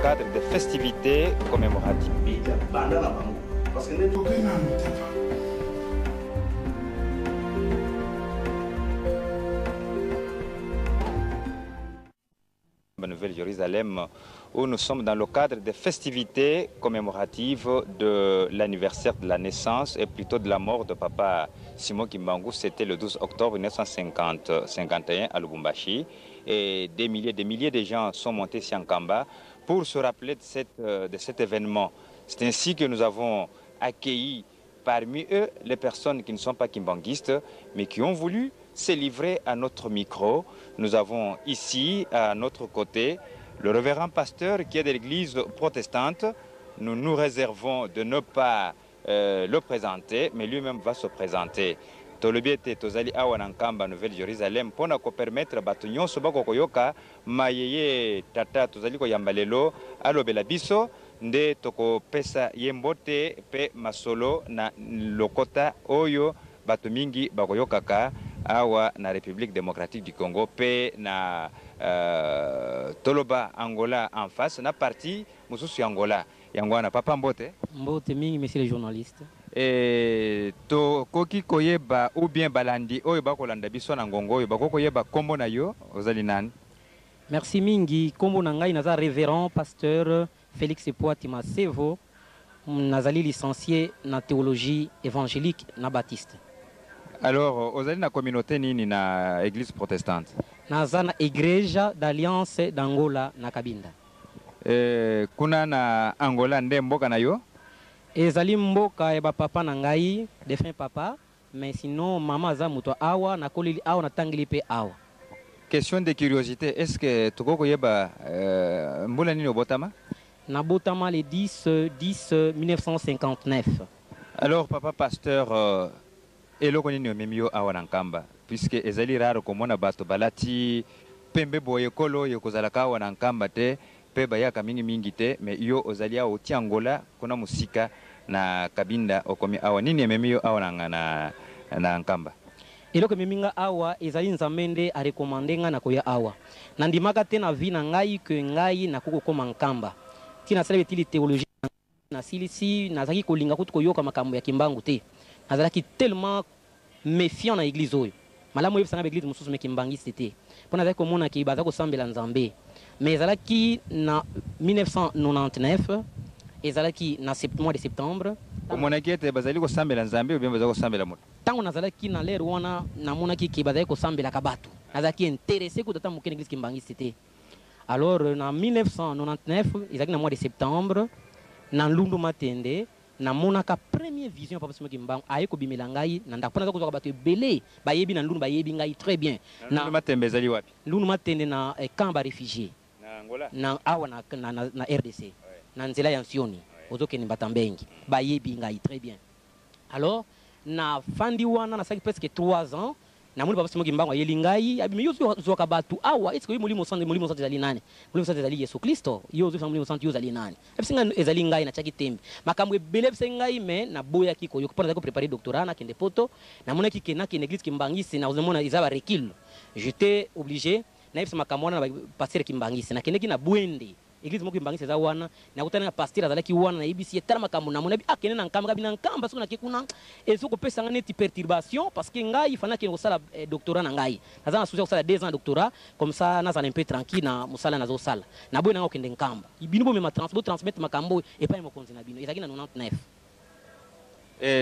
cadre des festivités commémoratives. Nouvelle-Jérusalem, où nous sommes dans le cadre des festivités commémoratives de l'anniversaire de la naissance et plutôt de la mort de Papa Simon Kimbangu. C'était le 12 octobre 1951 à Lubumbashi. Et des milliers de gens sont montés ici en Kamba pour se rappeler de cet événement. C'est ainsi que nous avons accueilli parmi eux les personnes qui ne sont pas kimbanguistes, mais qui ont voulu se livrer à notre micro. Nous avons ici, à notre côté, le révérend pasteur qui est de l'église protestante. Nous nous réservons de ne pas le présenter, mais lui-même va se présenter. Tolobiete tozali awa na Nkamba Nouvelle-Jérusalem pona ko permettre bato nyonso bako koyoka mayeye tata tozali ko yambalelo alobela biso nde toko pesa yembote pe masolo na lokota oyo bato mingi bako yokaka awa na République démocratique du Congo pe na Toloba Angola en face na parti mususu Angola yangwana papa mbote mingi monsieur le journaliste. Et to koki koyeba ou bien balandi oyo bakolanda biso na ngongo oyo bako koyeba kombo na yo ozali nani? Merci mingi, kombo na ngai naza révérend pasteur Félix Epoati Masevo, nazali licencié na théologie évangélique na Baptiste. Alors ozali na communauté nini na église protestante? Naza na Igreja d'Alliance d'Angola na Kabinda. Kuna na Angola nde mboka na yo? Ezali mboka eba papa na ngai, défunt papa, mais sinon maman aza muto awa na kolili awa na tangili pe awa. Question de curiosité, est-ce que tokoko yeba mbula nini obotama? Na botama le 10/10/1959. Alors papa pasteur eloko nini omemio awa na Nkamba, puisque ezali raro komona bato balati pembe boye kolo yokozalaka awa na Nkamba te pe bayaka mingi te, mais yo ozali awa oti Angola kuna musika na Kabinda okomi awa nini ememio awa na Nkamba? Eloko meminga awa ezali nzamende a recommandé nga na koya awa. Nandimaka te na vie na ngai que ngai na koko koma Nkamba. Tina sala betili théologie na silisi nazaki kolinga kutu koyoka makambo ya kimbangu te. Nazalaki tellement méfiant na église oyo. Malamu yebisanga église mususu me kimbangisi te. Pona zaki komona ki bazako sambela nzambe. Mais ezalaki na 1999 ezalaki na mois de septembre. Omonaki ete bazali kosambela nzambe ou bien bazali kosambela moto? Tango nazalaki na lere wana namonaki ki bazali kosambela ka bato. Nazalaki intéressé kutata mokene église kimbangisi te. Alors na 1999 ezalaki na mois de septembre na Lundu Matende na monaka première vision papa Simon Kimbangu aye ko bimela ngai na ndako naza kozwa bato ebele bayebi na Lundu bayebi ngai très bien. Na Lundu Matende ezali wapi? Lundu Matende na camp ba réfugié. Na Angola? Na awa na RDC. Na nzela ya Nsioni. Ozokeni batambengi. Bayebi ngai très bien. Alors na fandi wana na saki presque 3 ans na muli papa Simon Kimbangu ayeli ngai abimi yo zoka batu awa est-ce que mulimo santé ezali nani? Mulimo santé ezali Yesu Kristo. Yo zo mulimo santé yo ezali nani? Ebisinga ezali ngai na chaki tembe. Makambo ebele bisinga ngai me na boya kiko yo pona ko préparer doctorat na kende poto na mona ki kena ki église Kimbangisi na ozomona izaba recul. J'étais obligé na ibisa makambo na pasteur Kimbangisi na kende ki na bwende. Église moko Kimbangisi za wana na kutana na pasteur azalaki wana na ibisi tala makambo na mona bi akene na Nkamba kabina Nkamba soko na kekuna ezoko pesa ngane ti perturbation parce que ngai fana ki ngosala doctorat na ngai nazana souci kosala 2 ans doctorat comme ça nazana un peu tranquille na musala nazo sala na boy na ngokende Nkamba ibino bo me transmettre makambo et pas mo konzina bino ezaki na 99.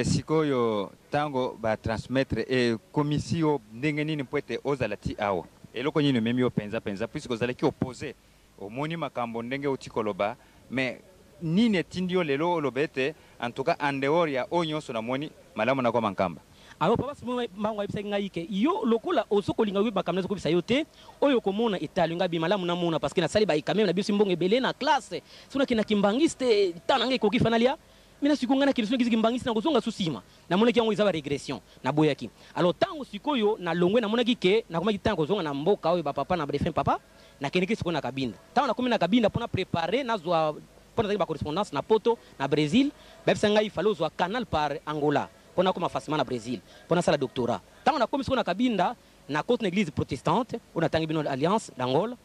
Sikoyo tango ba transmettre commission ndenge nini poete ozalati awa eloko nini memio penza puisque ozalaki opposé omoni makambo ndenge utikoloba mais nini tindio lelo lobete en tout cas en dehors ya onyoso na moni malamu na kwa Nkamba. Alors papa Simon Kimbangu ayebisa ngai ke yo lokola osokolinga wi makambo nazo kobisa yo te oyo komona etalinga bi malamu na mona parce que na sali ba quand même na biso mbongo ebele na classe suna kina Kimbangiste tana ngai koki fanalia mina sikonga na kilisuna kizi Kimbangiste na kozonga susima na mona ki yango izaba régression na boyaki. Alors tango sikoyo na longwe na mona ki ke na komaki tango zonga na mboka oyo ba papa na défunt papa na kene kisiko na Kabinda. Tango na komi na Kabinda pona préparer na zwa pona za ba correspondance na Poto na Brésil bebisa ngai falo zwa canal par Angola. Pona koma facilement na Brésil pona sala doctorat tango na komi siko na Kabinda na côte na église protestante on a tangi bino alliance d'Angola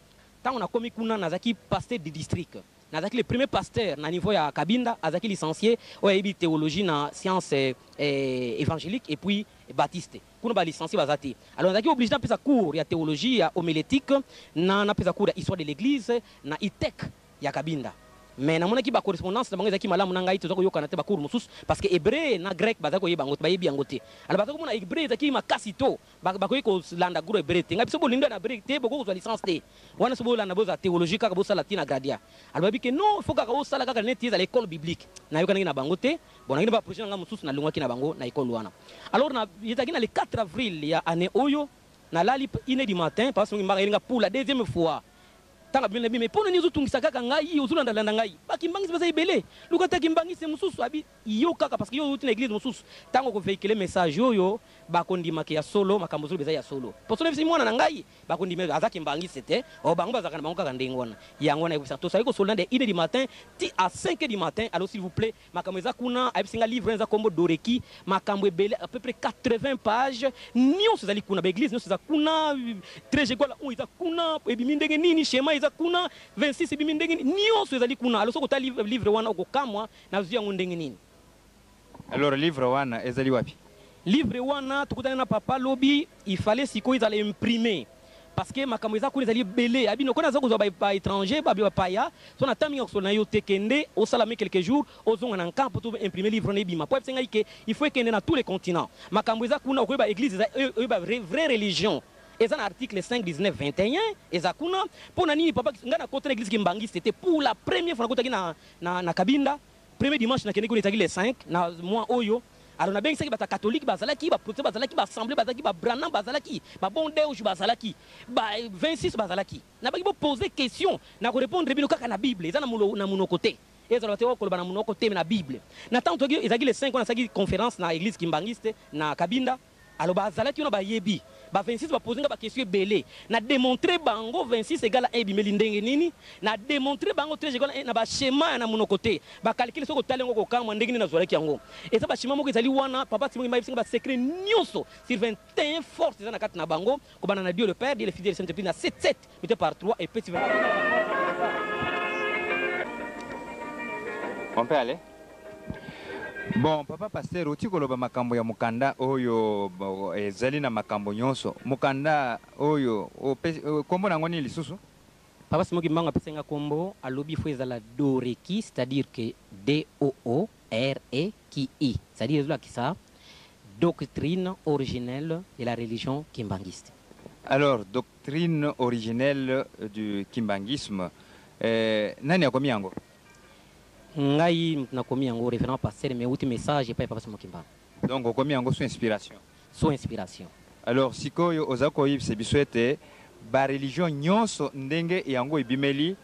tango na komi kuna nazaki pasteur du district nazaki le premier pasteur na niveau ya Kabinda, azaki licencié oyo yebi théologie na science évangélique et puis baptiste. Kuna ba licencié bazati. Alors nazaki obligé na pesa cours ya théologie ya homilétique na pesa cours ya histoire de l'église na ITEC ya Kabinda. Mais na mona ki ba correspondance na bango ezaki malamu na ngai tozako yoka na te ba cours mosusu parce que hébreu na grec bazako yeba ngote bayebi yangote. Alors bazako mona hébreu ezaki makasi to bako yiko landa guru hébreu te ngai biso bolindo na hébreu te boko ko licence te. Wana so bolanda boza théologie kaka bosa latina gradia. Alors babi que non faut kaka osala kaka net à l'école biblique. Na yoka na bango te. Bon na ba projet nga mosusu na lungaki na bango na école wana. Alors na yetaki na le 4 avril ya année oyo na lali 1h du matin parce que mba pour la deuxième fois. Tanga bien mais pour nous tungisa kaka ngai uzulanda landa ngai bakimbangisi basa ibele lukata kimbangisi mususu abi yo kaka parce que yo uti na église mususu tango ko véhiculer message yo bakondima ke ya solo makambo zulu beza ya solo poso nefisi mwana na ngai bakondima azaki mbangisi te o bango bazaka na bango kaka ndengona yango na ebisa to sa ko solanda 1h du matin ti à 5h du matin alors s'il vous plaît makambo za kuna abisinga livre za kombo doreki makambo ebele à peu près 80 pages nyonso zali kuna ba église nyonso za kuna treje kola on iza kuna ebimi ndenge nini schéma kuna 26 bimi ndenge nyonso ezali kuna alors soko ta livre wana okokamwa na zuya ndenge nini. Alors livre wana ezali wapi? Livre wana tukutana na papa lobi il fallait siko izala imprimer parce que makambo eza kuna ezali belé abino kona zako ba étranger ba paya so na taminga ko na yo tekende au salame quelques jours ozonga na camp pour imprimer livre ne bima po esenga ike il faut ekende na tous les continents makambo eza kuna ko ba église ba vraie religion. Et dans l'article 5, 19, 21, et Zakuna, pour nani papa qui a côté l'église qui m'bangi, c'était pour la première fois que na Kabinda, premier dimanche na Keneko les 5, na mois Oyo. Alors on a bien que les catholiques bazalaki, les protestants bazalaki, les assemblées bazalaki, les branham bazalaki, les bondéouj bazalaki, les 26 bazalaki. Na pas poser question, na répondre bien au na Bible, ils ont na mon côté. Et ça va te voir que na mon côté na Bible. Na tant que ils les 5 on a sagi conférence na église qui m'bangiste na Kabinda. Alors bazalaki on a yebi. Ba 26 va poser ba question belé na démontrer bango 26 égale 1 bimeli ndenge nini na démontrer bango 13 égale 1 na ba schéma na mono côté ba calculer soko talengo ko kama ndenge nini na zolaki yango et ça ba schéma moko ezali wana papa timo mai ba secret nyonso sur 21 forces na kati na bango ko bana na Dieu le Père Dieu le Fils et le Saint-Esprit na 7 multiplié par 3 et petit. On peut aller? Bon, papa pasteur, oti koloba makambo ya mukanda oyo ezali na makambo nyonso. Mukanda oyo kombo nango ni lisusu? Papa Simoki Mbango apesenga kombo alobi fo ezala doreki, c'est-à-dire que D-O-O-R-E-K-I. C'est-à-dire ezala kisa doctrine originelle de la religion kimbangiste. Alors, doctrine originelle du kimbangisme, nani akomi yango? Ngai nakomi yango référent pasteur mais outi message pas papa Simoki Mbango. Donc okomi yango sous inspiration. Sous inspiration. Alors sikoyo ozako yibse biso ete ba religion nyonso ndenge yango ibimeli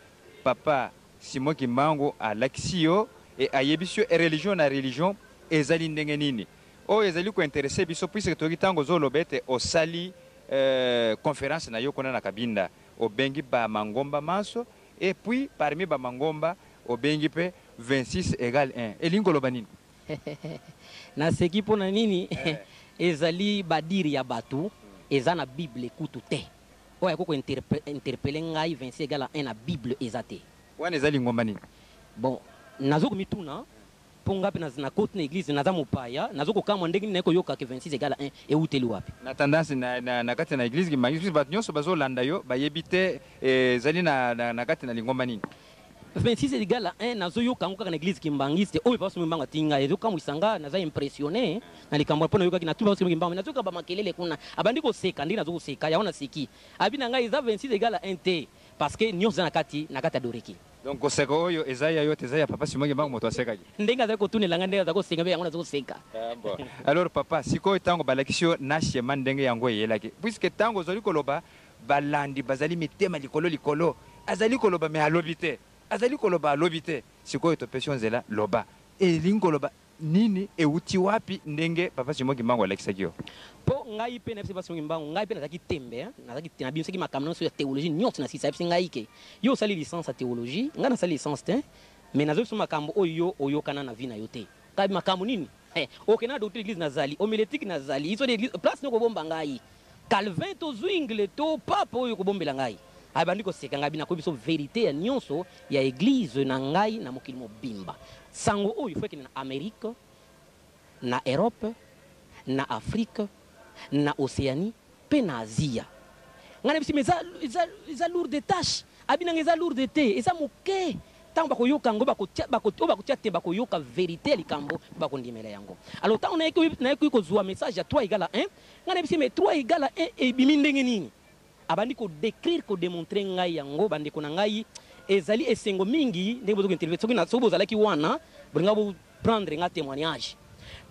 papa Simoki Mbango alakisio et ayebisio e religion na religion ezali ndenge nini. O ezali ko intéresser biso puisque toki tango zolobete osali conférence na yo kona na Kabinda obengi ba mangomba maso et puis parmi ba mangomba obengi pe 26 égale 1. Elingo banini. Na seki pona nini ezali badiri ya batu ezana Bible kutu te. Oya koko interpeller ngai 26 égale 1 na Bible ezate. Wana ezali ngomba nini? Bon, nazoko mituna ponga pe na côte na église naza mopaya nazoko kama ndenge niko yoka ke 26 égale 1 et uteli wapi. Na tendance na kati na église ki bat nyonso bazo landa yo bayebite ezali na kati na lingomba nini? 26 égale 1 nazo yoka ngoko na église kimbangiste oyo papa Simoki Mbango tinga ezo kama isanga naza impressionné na likambo pona yoka ki na tuba Simoki Mbango nazo ka ba makelele kuna abandi ko seka ndi nazo ko seka yaona seki abina ngai za 26 égale 1 te parce que nyonso na kati adoreki. Donc koseka oyo ezaya yo tezaya papa Simoki Mbango moto aseka ki ndenga za ko tunela ngande za ko senga be yango nazo ko seka. Bon. Alors papa siko tango balakisio na shema ndenge yango yelaki puisque tango zoli koloba balandi bazali mitema likolo azali koloba me alobite azali koloba lobite sikoyo to pession zela loba elingo loba nini euti wapi ndenge papa Simoki Mbango alexakio po ngai pe na papa Simoki Mbango ngai pe nazaki tembe nazaki na bimse ki makamno sur théologie nyot na sisa ngai ke yo sali licence à théologie ngai na sali licence te mais nazo so makambo oyo kana na vina yote kabi makambo nini okena doctrine église nazali homilétique nazali iso de église place no ko bomba ngai Calvin to zwingle to papa oyo ko bombela ngai abandi koseka ngai bina ko biso vérité ya nyonso ya église na ngai na mokili mobimba sango oyo faut que na Amérique na Europe na Afrique na Océanie pe na Asia ngana bisi meza lourde tâche abina ngeza lourde te eza moke tango bakoyoka ngo bakotia te bakoyoka vérité likambo bakondimela yango alors tango na yeki kozwa message ya 3 égale à 1 ngana bisi mais 3 égale à 1 ebimi ndenge nini abandi ko décrire ko démontrer ngai yango bande ko na ngai ezali esengo mingi ndenge bozo interview soki na sobo zalaki wana bringa bo prendre nga témoignage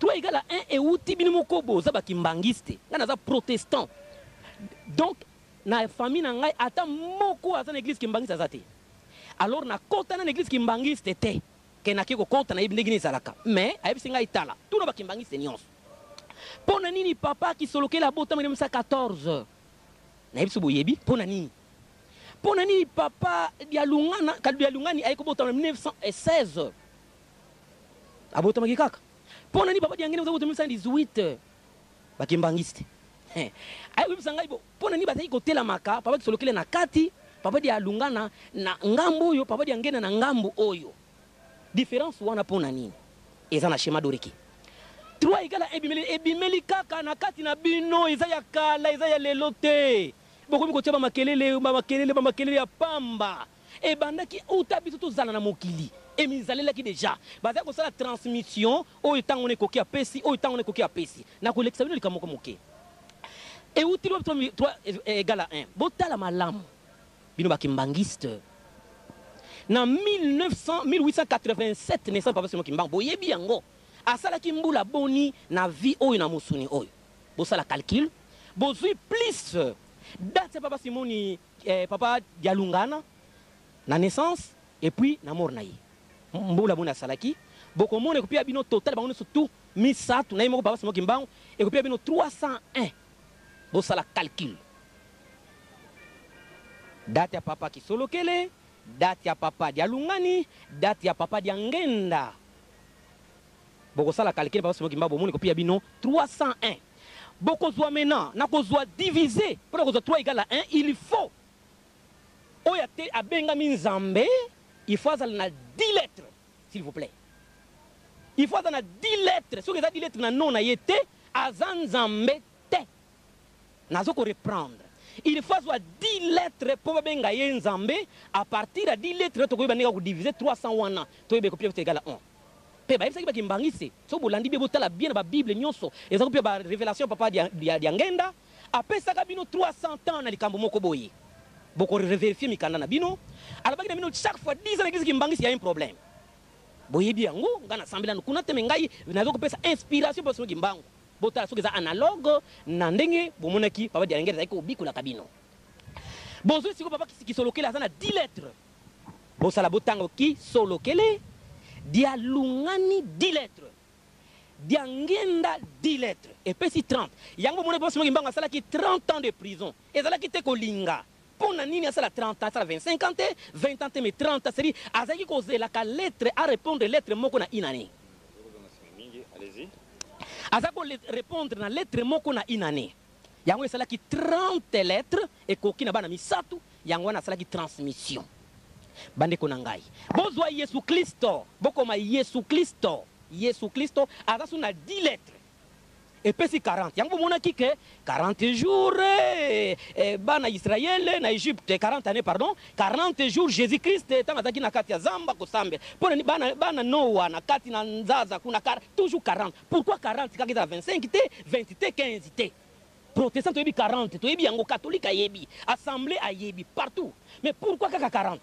3 égale à 1 et outi bini moko boza bakimbangiste ngana za protestant donc na famille na ngai ata moko aza na église kimbangiste azate alors na kota na église kimbangiste te ke na kiko kota na ndenge ni salaka mais ayebisi ngai tala tuna bakimbangiste nyonso pona nini papa ki solokela bota mu 1914 na yebisi boyebi pona nini papa dialungana kalbi dialungani ayiko bota mu 1916 abota makikaka pona nini papa diangene bota mu 1918 bakimbangiste ayi bisanga ibo pona ni bataki kotela maka papa kisolokele na kati papa dia lungana na ngambo oyo papa dia ngena na ngambo oyo différence wana pona nini eza na schéma doriki 3 égale ebimeli kaka na kati na bino eza ya kala eza ya lelo te bokomi kotia ba makelele ya pamba e bandaki utabiso tozala na mokili emizalelaki déjà bazaki kosala transmission oyo tango ne koki apesi oyo tango ne koki apesi na kolekisa bino likamoko moke et outil 3 égale à 1 botala malamu bino bakimbangiste na 1887 naissance papa Simon Kimbangu boyebi yango asalaki mbula boni na vie oyo na musuni oyo bosala calcul bozui plus date papa Simoni papa Dialungana na naissance et puis na mort na ye mbula boni asalaki bokomona ekopia bino total bango surtout misatu na yimo papa Simon Kimbangu ekopia bino 301 bosala calcul date ya papa Kisolokele, date ya papa Dialungani, date ya papa Diangenda. Bokosala calcul papa Simon Kimbangu bomoni kopia bino 301. Bokozwa maintenant na kozwa diviser pour kozwa 3 égale à 1, il faut oyate abenga minzambe, il faut azala na 10 lettres s'il vous plaît. Il faut azala na 10 lettres, so que 10 lettres na non na yete azanzambe te. Nazo ko reprendre. Il faut soit 10 lettres pour benga yenzambe à partir de 10 lettres to ko benga ko diviser 300 wana to be copier égale à 1. Pe ba yebisa ki mbangisi so bolandi be botala bien ba Bible nyonso eza ko ba révélation papa dia ngenda apesa ka bino 300 ans na likambo moko boye. Boko vérifier mikanda na bino alabaki na bino chaque fois 10 ans l'église ki mbangisi y a un problème. Boyebi yango ngana sambela kuna teme ngai nazo ko pesa inspiration pour so ki mbangu. Bota soki za analogue na ndenge bomonaki papa dia ngenda ko bikula kabino bozo siko papa Kisolokele azana 10 lettres bosala botango Kisolokele Dialungani 10 lettres Diangenda 10 lettres et pesi 30 yango mona boso ngimbango asala ki 30 ans de prison ezala ki te kolinga pona nini asala 30 ans asala 25 ans 20 ans mais 30 ans c'est azaki kozela ka lettre à répondre lettre moko na inani allez-y azako répondre na lettre moko na inane yango esalaki 30 lettres et koki na bana misatu yango na salaki transmission bandeko na ngai bozwa Yesu Kristo bokoma Yesu Kristo azasu na 10 lettres et pesi 40 yango monaki ke 40 jours bana Israël na Égypte 40 années pardon 40 jours Jésus-Christ tangazaki na kati ya zamba kosambe pona ni bana Noah na kati na nzaza kuna toujours 40 pourquoi 40 kaka 25 te 20 te 15 te protestant to yebi 40 to yebi yango catholique ayebi assemblée ayebi partout mais pourquoi kaka 40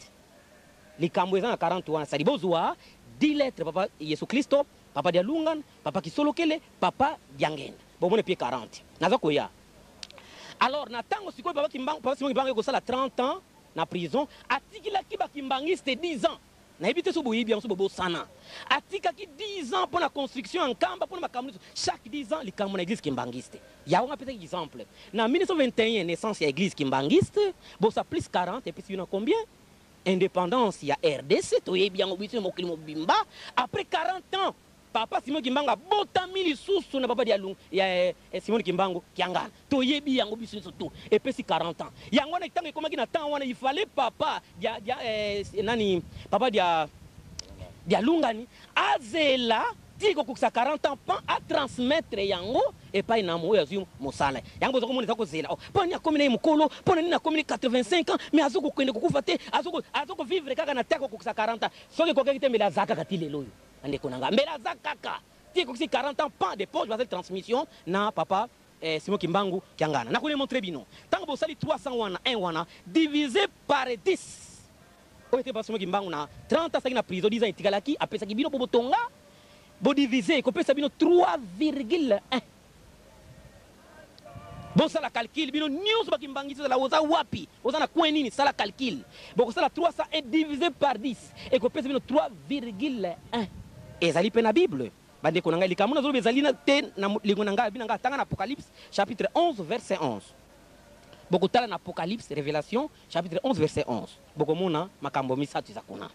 likambo eza na 40 wana sali bozwa 10 lettres papa Yesu Kristo papa Dialungana papa Kisolokele papa Diangenda bomone pied 40 naza koya alors na tango sikoy papa Simon Kimbangu ko sala 30 ans na prison atikila ki bakimbangiste 10 ans na ebité so boyebi yango so bobo sana atika ki 10 ans pour la construction en kamba pour makambo chaque 10 ans likambo na église kimbangiste ya on a peut-être exemple na 1921 naissance ya église kimbangiste bo ça plus 40 et puis il y en a combien indépendance ya RDC to yebi yango bitu mokili mobimba après 40 ans papa Simon Kimbangu abotami lisusu na papa ya Simon Kimbangu kiangana toyebi yango biso to epesi 40 ans yango na kitango ekomaki na temps wana il fallait papa nani papa dia lungani azela tiko kuksa 40 ans pan a transmettre yango epai na mo yazu mosala yango bozoko mona zako zela poni akomina mukolo poni na komina 85 ans mais azoko kwende kukufa te azoko vivre kaka na teko kuksa 40 ans soki kokaki te mbela zaka katile loyo ande konanga mbela zaka tiko kuksi 40 ans pan de poche basel transmission na papa Simon Kimbangu kiangana na kone montrer bino tango bosali 300 wana 1 wana divisé par 10 o était pas Simon Kimbangu na 30 ans na prison 10 ans etikalaki apesa kibino po botonga bo diviser kopesa bino 3,1 bon ça la calcul bino news bakimbangisa la oza wapi oza na coin nini ça la calcul bon ça la 301 divisé par 10 et kopesa bino 3,1 ezali pe na Bible bande ko nanga likamuna zo bezali na te na lingona nga binanga tanga na Apocalypse chapitre 11 verset 11 boko tala na Apocalypse révélation chapitre 11 verset 11 boko mona makambo misatu za kuna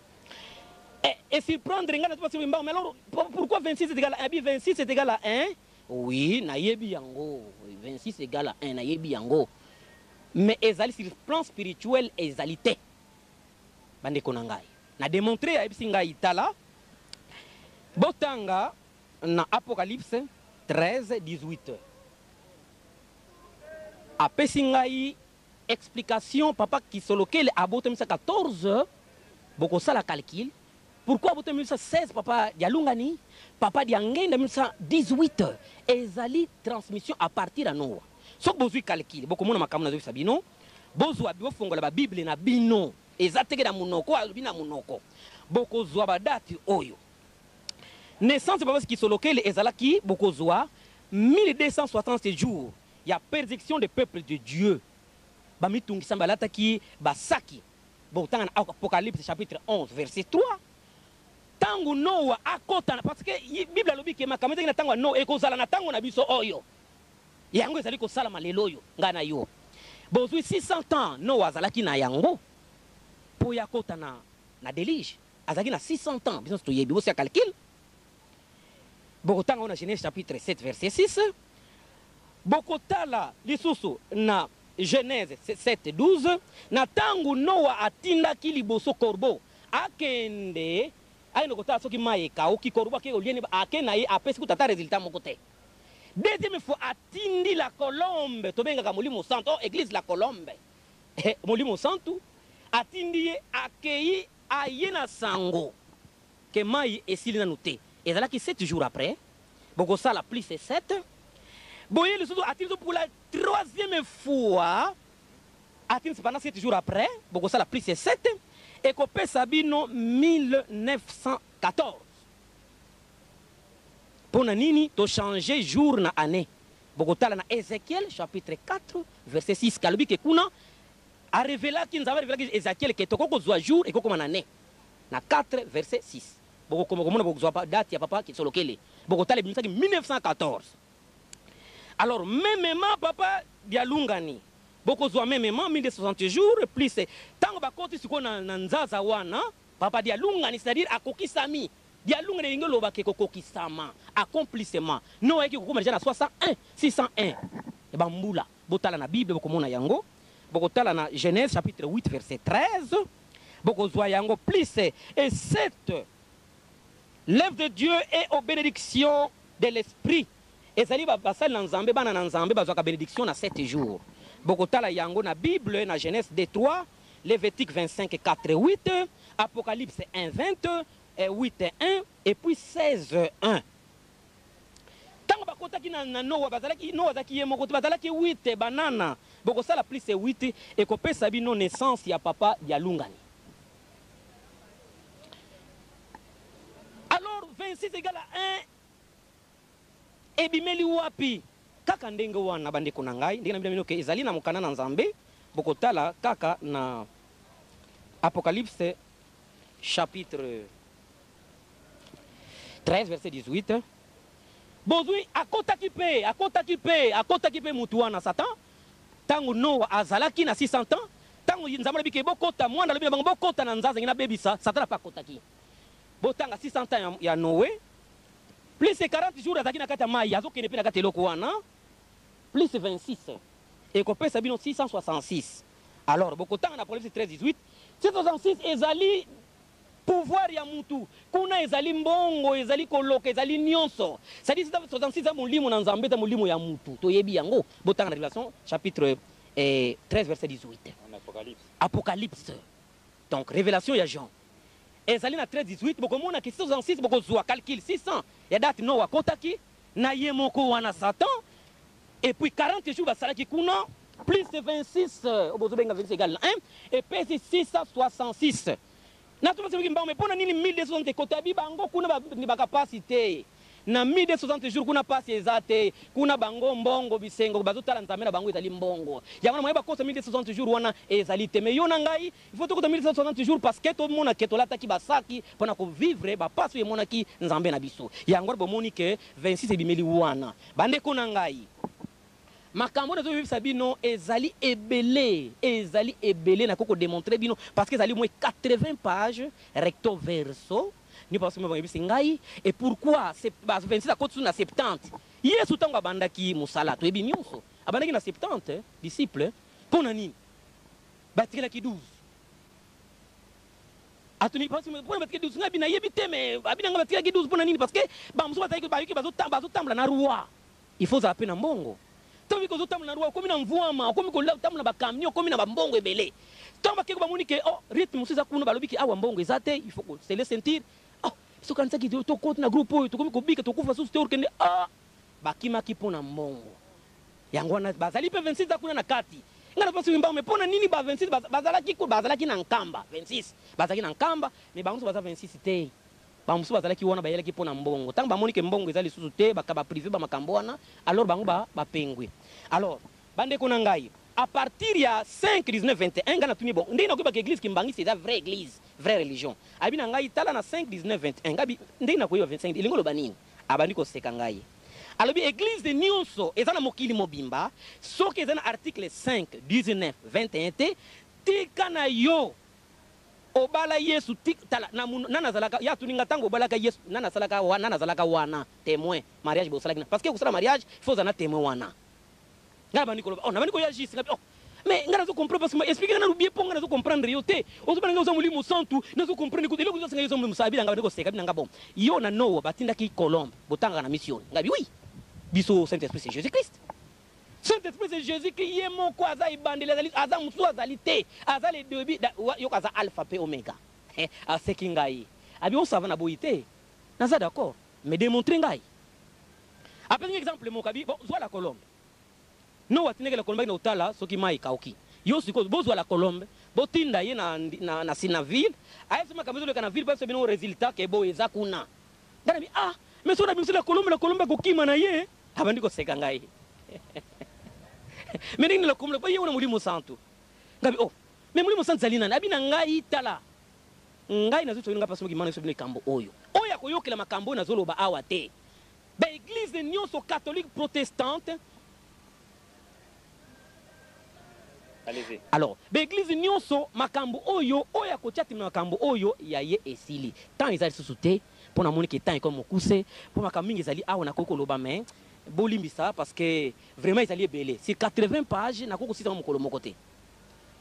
et surprendre ngana tu mais alors pourquoi 26 est égal à 1 26 est égal à 1 oui na yebi yango 26 égale à 1 na yebi yango mais ezali sur le plan spirituel ezalité bande ko ngai na démontrer a ebisi ngai tala botanga na Apocalypse 13 18 apesi ngai explication papa qui solokele aboto 14 boko sala calcul. Pourquoi vous avez 16 papa Dialungani, papa Diangenda 1918 ezali transmission à partir à Noah. Ce que vous avez calculé, beaucoup de gens ont sabino, vous avez fongola la Bible na bino, ezateke na munoko, albina munoko. Beaucoup zoa date oyo. Naissance papa qui sont locaux ezalaki beaucoup zoa 1260 jours. Il y a persécution des peuples de Dieu. Bamitungi sambalata ki basaki. Bon tant Apocalypse chapitre 11 verset 3. Tangu Noah akota parce que Bible lobi ke makamete na tangu Noah ekozala na tangu na biso oyo yango ezali ko sala malelo yo ngana yo bozwi 600 ans Noah azalaki na yango po ya kota na déluge azalaki na 600 ans biso to yebi bosi calcul bokotanga na Genèse chapitre 7 verset 6 bokotala lisusu na Genèse 7 12 na tangu Noah atindaki liboso corbeau akende aino kota soki maeka oki koruba ke olieni akena ye apesi kutata résultat moko te deuxième fois atindi la colombe to benga ka molimo santo église la colombe molimo santo atindi ye akei ayena sango ke mai esili na noté ezalaki 7 jours après boko sala plus 7 boye le surtout atindi pour la troisième fois atindi pendant 7 jours après boko sala plus 7 et qu'on Sabino 1914. Pour nanini, to changer jour na année. Bogotala na Ézéchiel chapitre 4 verset 6. Kalubi ke kuna a révélé qu'il nous avait révélé que Ézéchiel que toko zoa jour et comme année. Na 4 verset 6. Bogo comme bogo pas date ya papa qui solokele. Bogotala 1914. Alors même papa Dialungani beaucoup zoa même 1060 jours plus tango bakoti siko na nzaza wana papa Dialungani c'est-à-dire akokisami Dialungani ngelo ba ke kokisama accomplissement no eki kokoma déjà na 61 601 e bambula botala na Bible bokomona yango bokotala na Genèse chapitre 8 verset 13 boko zoa yango plus et 7 l'œuvre de Dieu est aux bénédictions de l'esprit ezali basali na nzambe bana na nzambe bazwaka bénédiction na 7 jours Bogotala yango na Bible na Genèse 3, Lévitique 25 4 8, Apocalypse 1 20, 8 1 et puis 16 1. Tango bakotaki na Noah bazalaki Noah zaki yemoko bazalaki 8 banana bokosala plus 8 et kopesa bino naissance ya papa Dialungani. Alors 26 égale à 1 et bimeli wapi kaka ndenge wana bande ko nangai ndenge na bino ke ezali na mokana na nzambe bokotala kaka na Apocalypse chapitre 13 verset 18 bozui akotaki pe mutu wana Satan tangu Noah azalaki na 600 ans tangu nzambe bike bokota mwana lobi bango bokota na nzaza ngina bebisa Satan pa kotaki botanga 600 ans ya Noé plus 40 jours azaki na kati ya mai azokende mpe na kati eloko wana plus 26 ekopesa bino 666. Alors bokotanga na Apocalypse 13:18 666 ezali pouvoir ya mutu kuna ezali mbongo ezali koloka ezali nyonso. C'est-à-dire 66 za molimo na nzambe za molimo ya mutu toyebi yango botanga na Révélation chapitre 13 verset 18. Apocalypse. Donc révélation ya Jean ezali na 13:18 bokomona ke 666 bokozwa calcul 600 ya date no wakotaki na ye moko wana Satan et puis 40 jours basalaki kuna plus 26 obozobenga 26 égale 1 et puis 666 na tout ce qui mba pona nini 1260 kotabi bango kuna ni bakapacité na 1260 jours kuna pasi ezate kuna bango mbongo bisengo bazotala nzambe na bango ezali mbongo yango moyeba kosa 1260 jours wana ezali te mais yona ngai il faut to 1260 jours parce que to mona ke to lataki basaki pona ko vivre ba passe ye monaki nzambe na biso yango bomoni ke 26 ebimeli wana bande kona ngai makambo na zo vivre sabino ezali ebele na koko démontrer bino parce que ezali moins 80 pages recto verso ni parce que moi ngai et pourquoi c'est 26 à côté na 70 yesu tango abandaki musala to ebi nyonso abandaki na 70 disciples pona nini batikela ki 12 atuni parce que pona batikela 12 ngabi na yebite mais abina nga batikela ki 12 pona nini parce que ba muso bataki bazotambla na roi il faut zapper na mbongo tobi ko zotambla na roi komi na mvuama komi ko tambla ba camion komi na ba mbongo ebele tamba ke ko bamoni ke oh rythme muso za kuna balobi ki awa mbongo ezate il faut se le sentir so kanisa ki to compte na groupe oyo tokomi kobika tokufa susu te orkende bakimaki mpona mbongo yango wana bazali mpe 26 kuna na kati ngana pasi mbao mepona nini ba 26 bazalaki na nkamba 26 bazalaki na nkamba mais bango baza 26 te bamusu bazalaki wana bayelaki mpona mbongo ntango bamoni ke mbongo ezali susu te bakaba privé bamakambo wana alors bango bapengwe. Alors bandeko na ngai à partir ya 5 19 21 ngana tuni bon ndina ko ba église kimbangi c'est la vraie église vraie religion abina ngai tala na 5 19 21 ngabi ndina ko yo 25 ilingo lo banini abandi ko seka ngai alobi église de nyonso ezana mokili mobimba soki ezana article 5 19 21 te tika na yo obala Yesu tala nana zalaka ya tuninga tango obalaka Yesu nana zalaka wana témoin mariage bo salaki parce que kusala mariage il faut zana témoin wana ngaba ndiko on nabandi ko ya jisi ngabi mais ngana zo comprendre parce que expliquer na bien ponga na zo comprendre yo te ozo bana ngazo mulimo santu na zo comprendre ko eloko zo ngazo musabila ngaba ndiko seka bina ngabo yo na no batinda ki Colombe botanga na mission ngabi oui biso Saint-Esprit c'est Jésus-Christ. Saint-Esprit c'est Jésus qui est mon quoi za ibandele azali aza musu azali te azali début yo kaza alpha p oméga a seki ngai abi on savana boité na za d'accord mais démontrer ngai après un exemple mon kabi bon zo la Colombe no watineke la Colombe na utala soki mai kauki yo siko bozwa la Colombe botinda ye na Sinaville ayesema kamezo le kana ville parce que bino résultat ke bo eza kuna ngana bi mais so na bimsi la Colombe ko kima na ye abandi ko seka ngai mais nini la Colombe ba ye ona mulimo santu ngabi mais mulimo santu zalina na abina ngai tala ngai na zuto nga paso ngimana so bino kambo oyo koyokela makambo na zoloba awa te ba église de nyonso catholique protestante. Allez-y. Alors, l'église nyonso makambo oyo oya kotiati makambo oyo ya ye esili. Tant ezali susute pour na moni ke tant comme mokuse pour makambo mingi ezali awa na koko loba mais bolimbisa parce que vraiment ezali belé. C'est 80 pages na koko sita mokolo mokote.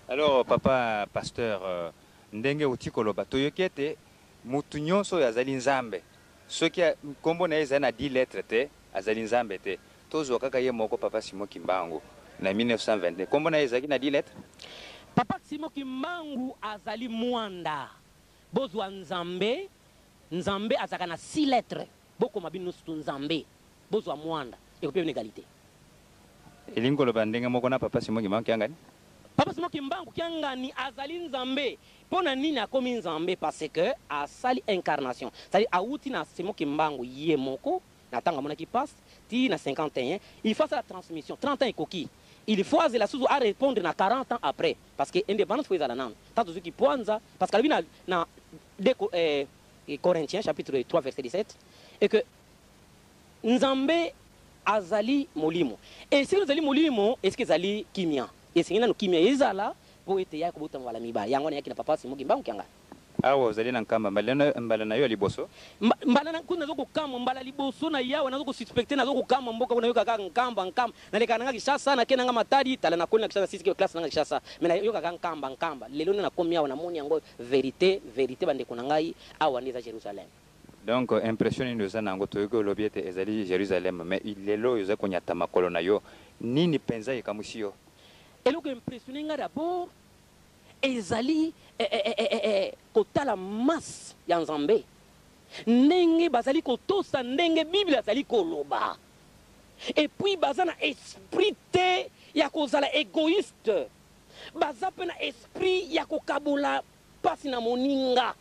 Alors papa pasteur ndenge utiko loba toyokete mutu nyonso yazali nzambe. Soki kombo na ezali na 10 lettres te azali nzambe te. Tozo kaka ye moko papa Simon Kimbangu. Na 1922. Comment na ezaki na 10 lettres? Papa Simon Kimbangu azali mwanda. Bozwa nzambe. Nzambe azaka na 6 lettres. Boko mabino stu nzambe. Bozwa mwanda. Eko pe une égalité. Elingo lo bandenge moko na papa Simon Kimbangu kiangani? Papa Simon Kimbangu kiangani azali nzambe. Pona nini akomi nzambe parce que asali incarnation. C'est-à-dire auti na Simon Kimbangu ye moko na tanga mona qui passe ti na 51 il faut la transmission 30 ans et coquille. Il faut la sous à répondre na 40 ans après parce que indépendance faut la nan tant ceux qui poinza parce que na Corinthiens chapitre 3 verset 17 et que nzambe azali molimo et si nous ali molimo est-ce que zali kimia et c'est na kimia ezala pour être ya ko botanga wala miba yango na yaki na papa Simon Kimbangu kianga awa ozali na nkamba mbala na yo liboso mbala na kuna zoko kama mbala liboso na yawa nazoko suspecter nazoko kama mboka kuna yo kaka nkamba na leka nanga Kishasa na kenanga matadi tala na kona Kishasa sisi classe nanga Kishasa mena yo kaka nkamba lelo na komi yawa na moni yango vérité bande kuna ngai awa ndiza Jerusalem. Donc impression ni nous nango toyiko lobiete ezali Jerusalem mais lelo yo zako nyata makolo na yo nini penza ekamusio eloko impressionné nga d'abord ezali kotala masse ya Nzambe ndenge bazali kotosa ndenge Bible azali koloba et puis baza na esprit te ya kozala égoïste baza pe na esprit ya kokabola pasi na moninga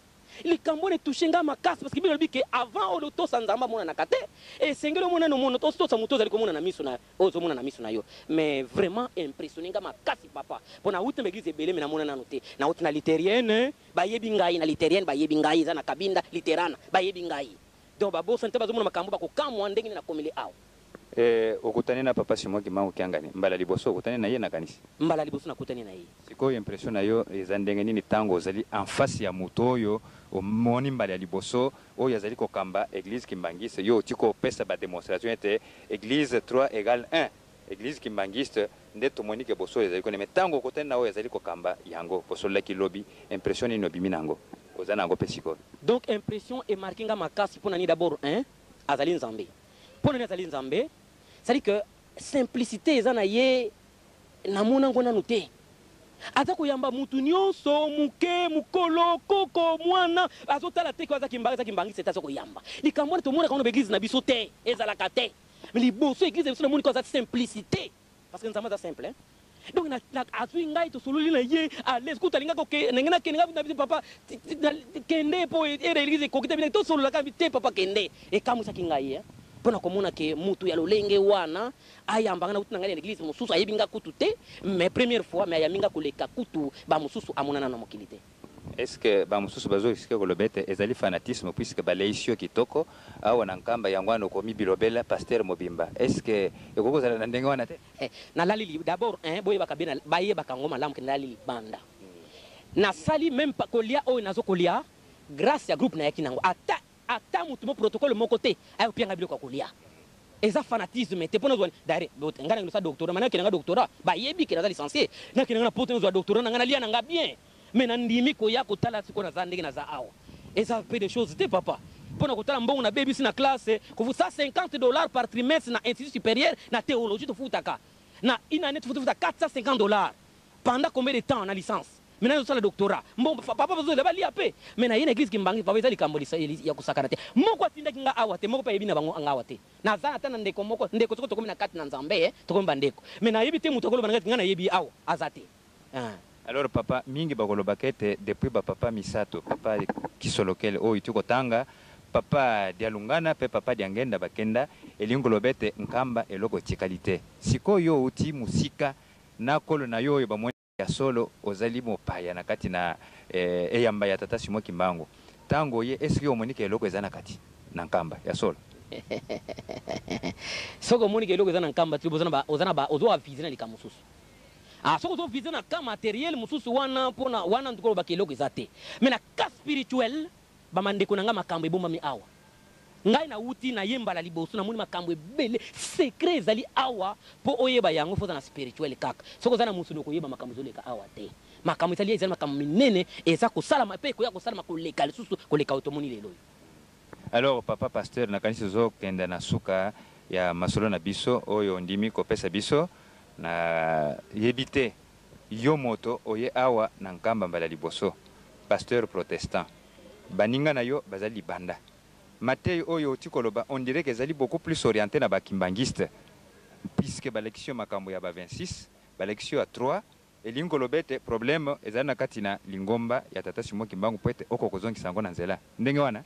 likambo ne touche nga makasi parce que Bible dit que avant o tosa Nzamba mona na kate et sengelo mona no mona tosa muto zali komona na miso na ozo mona na miso na yo mais vraiment impressionné nga makasi papa pona uti l'église ebele me na mona nanu te na uti na literienne ba yebi ngai na literienne ba yebi ngai za na kabinda literana ba yebi ngai donc ba bosa nte bazomona makambo ba kokamwa ndenge na komele awo okutani na papa Simon Kimbangu kiangani mbala liboso okutani na ye na kanisi mbala liboso nakutani na ye sikoyo impression na yo eza ndenge nini tango ozali en face ya moto oyo omoni mbala ya liboso oyo azali kokamba église kimbangiste yo tiko pesa ba démonstration ete église 3 égale 1 église kimbangiste nde tomoni ke boso ezali kone mais tango okutani na oyo azali kokamba yango boso laki lobi impression ni nobimi nango ozana nango pe sikoyo donc impression et marqué nga makasi pona ni d'abord azali Nzambe pona ni azali Nzambe c'est-à-dire que simplicité ezana ye na mona ngona noté aza koyamba mutu nyonso muke mukolo koko mwana azotala te ko aza kimbangi c'est aza koyamba likambo ne tomona kana église na biso te ezalaka te mais liboso église biso na moni ko aza simplicité parce que Nzamba za simple donc na azwi ngai to sololi na ye à l'aise kutalinga ko ke ngena kenga na biso papa kende po era église ko kita to solola ka te papa kende e kamusa kingai pona komona ke mutu ya lolenge wana ayambanga na utina ngani l'église mususu ayebinga kutu te mais première fois mais ayaminga koleka kutu ba mususu amonana na mokilité. Est-ce que ba mususu bazo expliquer ko lobete ezali fanatisme puisque ba leisio kitoko awa na nkamba yangwana ko mi bilobela pasteur Mobimba est-ce que ekoko zala na ndenge wana te na lali d'abord boye bakabena baye bakangoma lamu ke lali banda na sali même pas kolia o nazo kolia grâce ya groupe na yakinango ata mutu mo protocole moko te ayo pianga biloko kolia eza fanatisme te pona zwa dare ngana ngisa doctorat mana kenanga doctorat ba yebi ke na licencié na kenanga pote zwa doctorat na ngana lia na nga bien mais na ndimi ko ya kotala siko na za ndenge na za awa eza peu de choses te papa pona kotala mbongo na baby si na classe ko vous $150 par trimestre na institut supérieur na théologie to futaka na une année to futa $450 pendant combien de temps na licence maintenant sur le doctorat bon papa besoin de bali apé mais na yene église kimbangi papa ezali kambo ya kusakana te moko atinda kinga awa te moko pa yebi na bango ngawa te na zana tana ndeko moko ndeko soko tokomi na kati na Nzambe tokomi bandeko mais na yebi te muto kolo banga ngana yebi awa azate alors papa mingi bakolo bakete depuis ba papa misato papa kisolokele o ituko tanga papa dialungana pe papa diangenda bakenda elingo lobete nkamba eloko tikalite sikoyo uti musika na kolo na yo ba ya solo ozali mopaya na kati na eyamba ya tata Simon Kimbangu tango ye est-ce que omonike eloko ezana kati na nkamba ya solo soko monike eloko ezana nkamba tu ozana ba ozo avizina likamususu soko ozo vizina ka matériel mususu wana pona wana ndukolo ba keloko ezate mais na ka spirituel ba mandeko na nga makambo ebomba mi awa ngai na uti na yembala liboso na moni makambo ebele secret ezali awa po oyeba yango foza na spirituel kaka soko zana musuno koyeba makambo zoleka awa te makambo ezali ezali makambo minene eza kosala mape koya kosala makoleka lisusu koleka otomoni lelo. Alors papa pasteur na kanisi zo kenda na suka ya masolo na biso oyo ndimi kopesa biso na yebite yo moto oye awa na nkamba mbala liboso pasteur protestant baninga na yo bazali banda Matei oyo tikoloba on dirait que ezali beaucoup plus orienté na bakimbangiste puisque balekisio makambo ya ba 26 balekisio ya 3 elingo lobete problème ezali na kati na lingomba ya tata Simon Kimbangu poete oko kozongisa ngo na nzela ndenge wana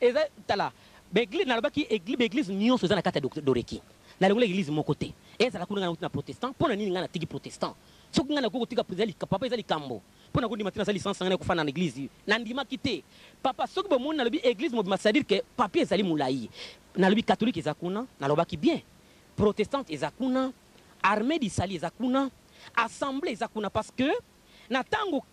eza tala beglise na lobaki église nyonso eza na kati ya doreki na lengole église moko te ezala kuna na protestant pona nini ngana tiki protestant soki ngana koko tika prezali papa ezali kambo pona ko ndima tina sali licence ngana ko fana na église na ndima kite papa soki bo mona lobi église mo c'est à dire que papier ezali mulai na lobi catholique ezakuna na lobaki bien protestante ezakuna armée d'Israël ezakuna assemblée ezakuna parce que na tango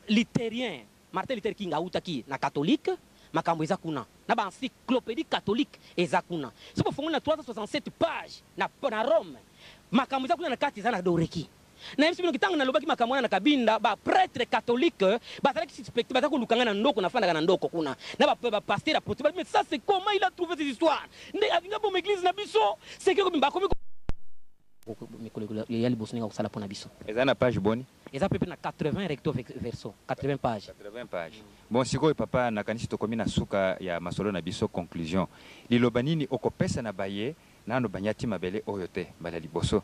luthérien Martin Luther King autaki na catholique makambo eza kuna na ba encyclopédie catholique eza kuna sopo fongola na 367 pages na Rome makambo eza kuna na kati eza na doreki na yebisi bino kitango nalobaki makambo wana na kabinda ba prêtre catholique bazalaki suspecté baza kolukanga na ndoko na fandaka na ndoko kuna na ba pasteur apôtre mais ça c'est comment il a trouvé ces histoires nde avinga bo église na biso c'est que ba komi il y a le bosninga kusala pona biso eza na page boni eza pepe na 80 recto verso 80 pages 80 pages bon sikoyo papa nakanisi tokomi na suka ya masolo na biso conclusion liloba nini okopesa na baye nano banyati mabele oyo te bala liboso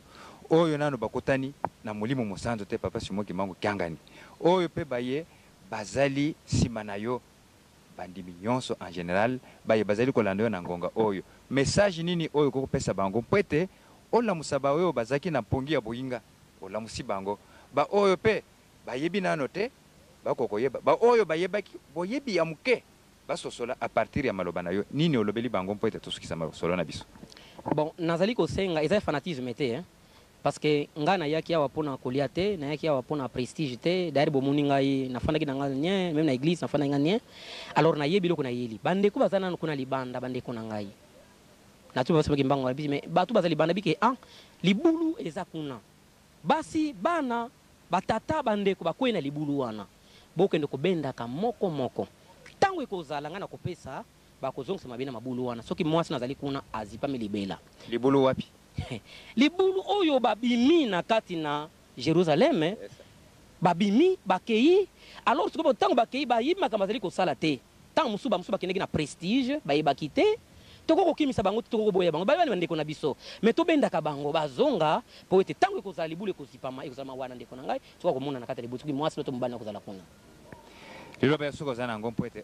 oyo nano bakotani na molimo mosanzo te papa Simon Kimbangu Kiangani oyo pe baye bazali sima na yo bandimi nyonso en général baye bazali kolanda yo na ngonga oyo message nini oyo kokopesa bango mpwete ola musaba oyo bazaki na pongi ya boyinga ola musibango ba oyo pe bayebi nano te bakokoyeba ba oyo bayebaki boyebi ya muke basosola a partir ya maloba na yo nini olobeli bango mpwete tosukisa masolo na biso. Bon nazali kosenga eza fanatisme te parce que nga na yaki awa pona kolia te na yaki awa pona prestige te d'ailleurs bomuni ngai nafandaki na ngai nye même na église nafanda ngai nye alors na yebi loko na yeli bande ko bazana kuna libanda bande ko na ngai na tu basema kimbango na biso mais batu bazali banda bike libulu eza kuna basi bana batata bande ko bakwena libulu wana bokende ko benda ka moko moko tango ekozala nga na kopesa bakozongisa mabina mabulu wana soki mwasi nazali kuna azipame libela libulu wapi libulu oyo babimi na kati na Jérusalem babimi bakei alors sikopo tango bakei bayibi makambo azali kosala te tango musuba kendeki na prestige bayebaki te toko kokimisa bango toko koboya bango bali bandeko na biso mais tobendaka bango bazonga po ete tango ekozala libulu ekozipama ekozala wana ndeko na ngai soka komona na kati ya libulu soki mwasi loto mobali na kozala kuna liloba ya suka ozana yango mpo ete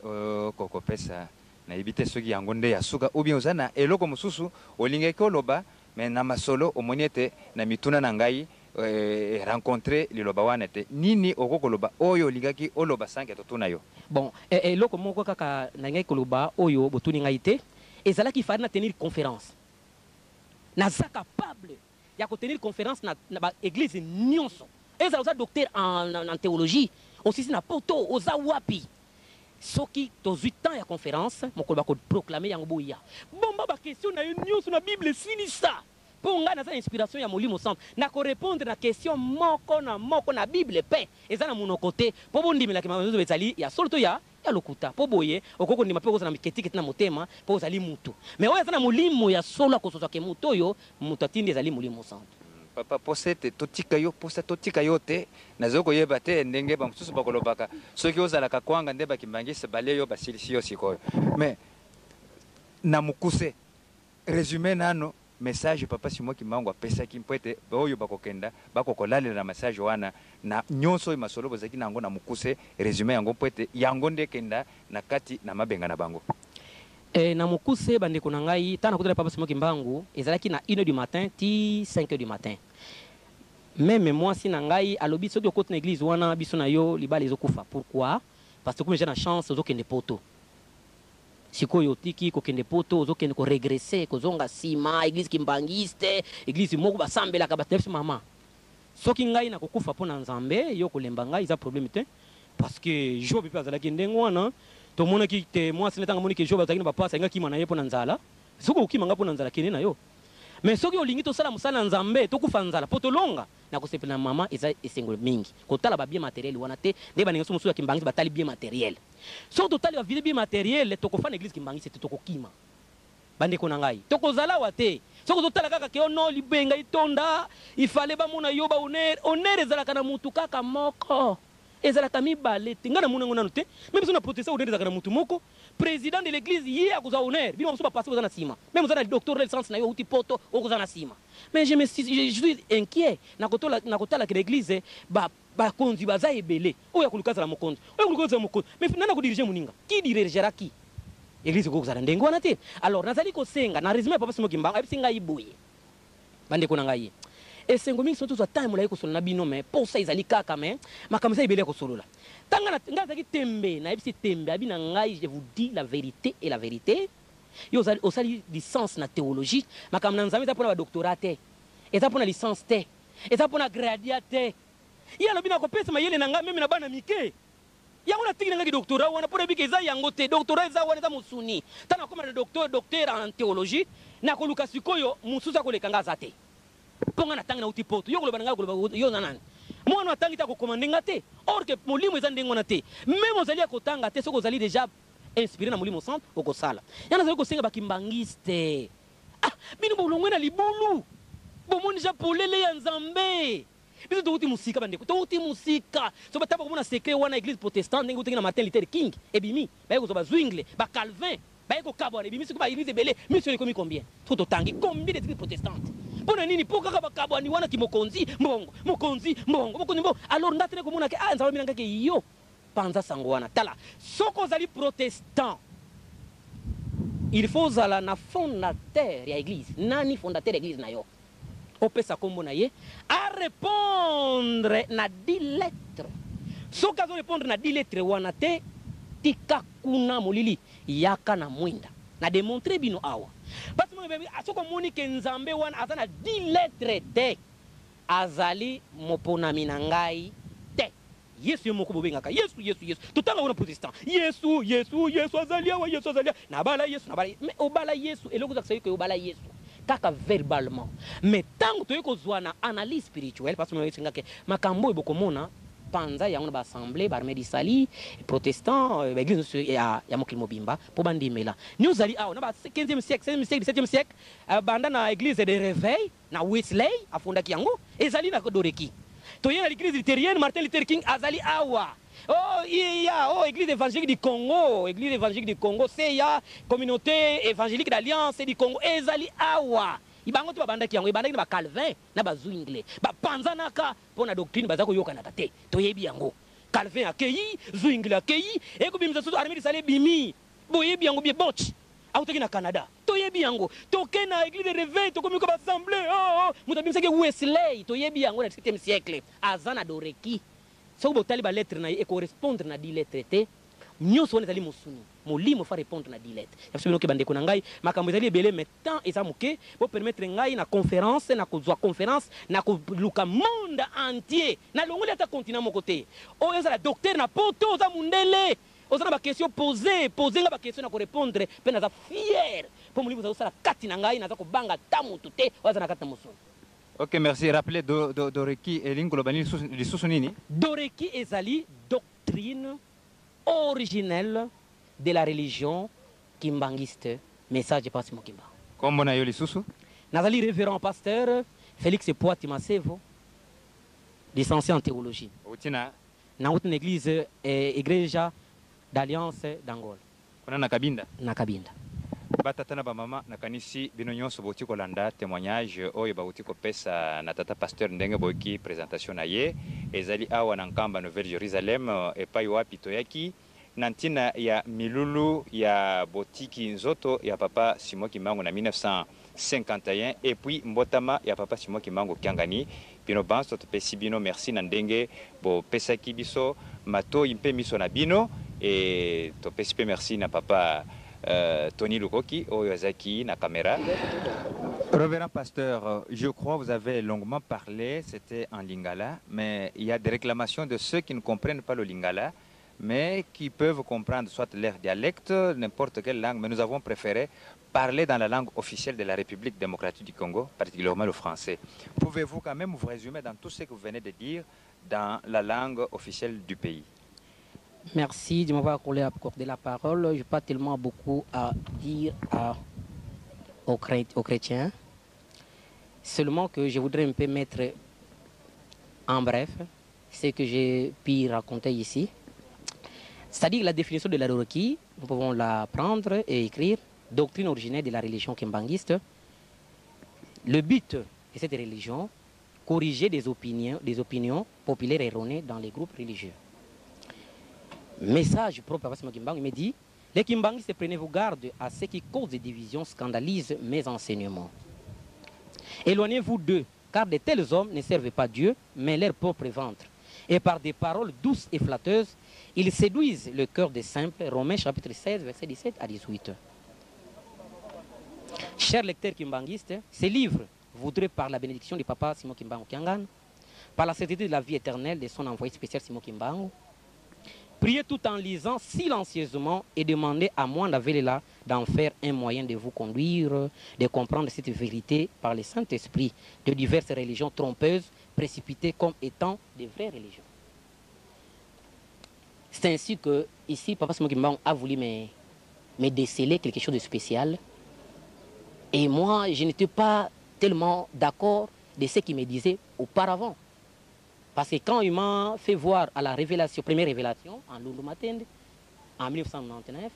kokopesa na ibite soki yango nde ya suka ou bien ozana eloko mosusu olingaki oloba mais na masolo omoni ete na mituna na ngai rencontrer liloba wana te nini okokoloba oyo olingaki oloba sanke totuna yo bon eloko moko kaka na ngai koloba oyo botuni ngai te ezalaki fari na tenir conférence naza capable ya kotenir conférence na ba église nyonso ezala oza docteur en théologie osisi na poto oza wapi soki tozwi temps ya conférence mokolo bakoproclame yango boya bomba baquestion na yo nyonso na bible esilisa mpo ngai naza inspiration ya molimo santo nakorépondre na question moko na bible mpe eza na monoko te mpo bondimelaki mazozo ezali ya solo to ya lokuta mpo boye okoko ndima mpe kozala miketike te na motema mpo ozali mutu mais oyo eza na molimo ya solo akosozwake mutu oyo mutu atindi ezali molimo santo papa posa ete totika yo te nazali koyeba te ndenge bamosusu bakolobaka soki ozalaka kwanga nde bakimbangisa bale yo basilisi yo sikoyo mais na mokuse résumé nano message papa Simon Kimbangu apesaki mpo ete oyo bakokenda bakokolalela na message wana na nyonso oyo masolo bozalaki nango na mokuse résumé yango mpo ete yango nde ekenda na kati na mabenga na bango na mokuse bandeko na ngai tana kotala papa Simon Kimbangu ezalaki na 1h du matin ti 5h du matin même mwasi na ngai alobi soki okoti na église wana biso na yo libala ezokufa pourquoi parce que comme j'ai na chance ozokende poto sikoyo otiki kokende poto ozokende koregresse kozonga sima église kimbangiste église moko basambelaka batefi mama soki ngai na kokufa mpo na nzambe yo kolemba ngai eza problème te parce que Job mpe azalaki ndenge wana tomonaki te mwasi netanga moni ke Job azalaki na bapasi alinga kima na ye mpo na nzala soki okima nga mpo na nzala kende na yo mais soki olingi tosala mosala na nzambe tokufa nzala po tolonga na kosepela mama eza esengelo mingi kotala babien matériel wana te nde baninga mosusu ya kimbangisi batali bien matériel soki totali bavide bien matériel tokofa na église kimbangisi te tokokima bandeko na ngai tokozala wa te soki totala kaka ke ono libenga itonda ifale bamona yo ba honneur ezalaka na mutu kaka moko ezalaka mibale te nga na mona ngo nanu te même biso na protestant honneur ezalaka na mutu moko président de l'église ye akozwa honneur bino mosusu bapasi koza na nsima même oza na docteur licence na yo outi poto okoza na nsima mais je suis inquiet na kotala ke l'église bakonzi baza ebele oyo akoluka azala mokonzi oyo akoluka azala mokonzi mais nani akodirige moninga ki dirigera ki église okozala ndenge wana te alors nazali kosenga na résumé papa Simon Kimbangu ayebisi ngai boye bandeko na ngai esengo mingi soki tozwa time molai kosolola na bino me posa ezali kaka me makambo eza ebele ya kosolola tanga ngai azalaki tembe nayebisi tembe abi na ngai je vous dis la vérité et la vérité yo osali licence na théologie makambo na nzambe eza mpona badoctorat te eza mpona licence te eza mpona gradia te ye alobi na kopesa mayele na ngai meme na bana mike yango na tiki nanga doctorat wana pour ebika eza yango te doctorat eza wana eza musuni tana koma na docteur en théologie na koluka sikoyo mususu akoleka nga aza te mpo nga na tangi na uti poto yo koloba na nga koloba yo na nani mwana atangi te akokomande nga te or ke molimo eza ndenge wana te meme ozali ya kotanga te soki ozali déjà inspiré na molimo centre okosala yana azali kosenga bakimbangiste bino bolongwe na libulu bomoni ja polele ya nzambe biso touti musika bandeko touti musika so bataba komona secret wana église protestante ndenge utengi na Martin Luther King ebimi baye kozwa bazwingle ba Calvin baye kokabwana ebimi siko ba église ebele mission ekomi combien to totangi combien d'églises protestantes mpona nini mpo kaka bakabwani wana ti mokonzi mbongo mokonzi mbongo alors ndatene komona ke nzambe minanga ke yo panza sango wana tala soko ozali protestant il faut ozala na fondateur ya église nani fondateur ya église na yo opesa kombo na ye a répondre na 10 lettres soki azo répondre na 10 lettres wana te tika kuna molili yaka na mwinda na démontrer bino awa parce que soki omoni ke nzambe wana aza na 10 lettres te azali moponami na ngai te yesu ye moko bobengaka yesu totanga wana protestant yesu azali awa yesu azali nabala yesu mais obala yesu eloko ozakisa yo ke obala yesu kaka verbalement mais tango toye kozwa na analyse spirituelle parce que moyesenga ke makambo ebokomona panza yango na baassemblée barmée disali protestant église ya mokili mobimba mpo bandimela ni ozali awa na ba 15e siècle 16e siècle 17e siècle banda na église de réveil na Wesley afondaki yango ezali na doreki toye na l'église luthérienne Martin Luther King azali awa église évangélique du Congo c'est ya communauté évangélique d'alliance du Congo ezali awa ibango to babandaki yango ibandaki na ba Calvin na ba Zwingli ba panzanaka pona doctrine baza koyokana te toyebi yango Calvin akeyi Zwingli akeyi ekobimisa susu armée disale bimi boyebi yango bien botch autaki na Canada toyebi yango toke na église de réveil tokomi ko ba assemblée muta bimisa Wesley toyebi yango na 7e siècle azana doreki soki botali ba lettre na ye correspondre na 10 lettres te nyonso wana ezali mosuni molimo fa répondre na 10 lettres yaso bino ke bandeko na ngai makambo ezali ebele mais temps eza moke po permettre ngai na conférence na kozwa conférence na koluka monde entier na longoli ata continent moko te oyo ezala docteur na poto oza mundele oza na baquestion posé nga baquestion na korépondre mpe naza fier mpo molimo oza kosala kati na ngai naza kobanga ta motu te oyo aza na kati na mosuni. Ok, merci. Rappelez Doreki et Lingolobani du Sousounini. Doreki ezali doctrine originelle de la religion kimbangiste. Message de Pasimo Kimba. Comment on a eu les sous? Nazali révérend pasteur Félix Poati Masevo, licencié en théologie. Outina. Dans une église, Igreja d'Alliance d'Angola. On a Nakabinda. Nakabinda. Batatana ba mama nakanisi bino nyonso boti kolanda témoignage oyo bauti kopesa na tata pasteur ndenge boki présentation na ye ezali awa na nkamba Nouvelle Jérusalem epai wapi toyaki na ntina ya milulu ya botiki nzoto ya papa Simon Kimbangu na 1951 et puis mbotama ya papa Simon Kimbangu Kiangani bino banso topesi bino merci na ndenge bo pesaki biso mato impe miso na bino et topesi pe merci na papa Tony Lukoki, Oyazaki, na caméra. Révérend pasteur, je crois que vous avez longuement parlé, c'était en lingala, mais il y a des réclamations de ceux qui ne comprennent pas le lingala, mais qui peuvent comprendre soit leur dialecte, n'importe quelle langue, mais nous avons préféré parler dans la langue officielle de la République démocratique du Congo, particulièrement le français. Pouvez-vous quand même vous résumer dans tout ce que vous venez de dire dans la langue officielle du pays? Merci de m'avoir accordé la parole. Je n'ai pas tellement beaucoup à dire aux chrétiens. Seulement que je voudrais un peu mettre en bref ce que j'ai pu raconter ici. C'est-à-dire la définition de la Doreki, nous pouvons la prendre et écrire. Doctrine originaire de la religion kimbangiste. Le but de cette religion, corriger des opinions populaires erronées dans les groupes religieux. Message propre à Papa Kimbangu, il me dit: les Kimbangistes, prenez-vous garde à ce qui cause des divisions, scandalise mes enseignements. Éloignez-vous d'eux, car de tels hommes ne servent pas Dieu, mais leur propre ventre. Et par des paroles douces et flatteuses, ils séduisent le cœur des simples. Romains chapitre 16, versets 17 à 18. Chers lecteurs kimbanguistes, ces livres voudraient, par la bénédiction du Papa Simon Kimbangu Kiangan, par la certitude de la vie éternelle de son envoyé spécial Simon Kimbangu, Priez tout en lisant silencieusement et demandez à moi là d'en faire un moyen de vous conduire, de comprendre cette vérité par le Saint-Esprit de diverses religions trompeuses, précipitées comme étant des vraies religions. C'est ainsi que, ici, Papa Simon Kimbangu a voulu me déceler quelque chose de spécial. Et moi, je n'étais pas tellement d'accord de ce qu'il me disait auparavant. Parce que quand il m'a fait voir à la révélation, première révélation, en Lundu Matende, en 1999,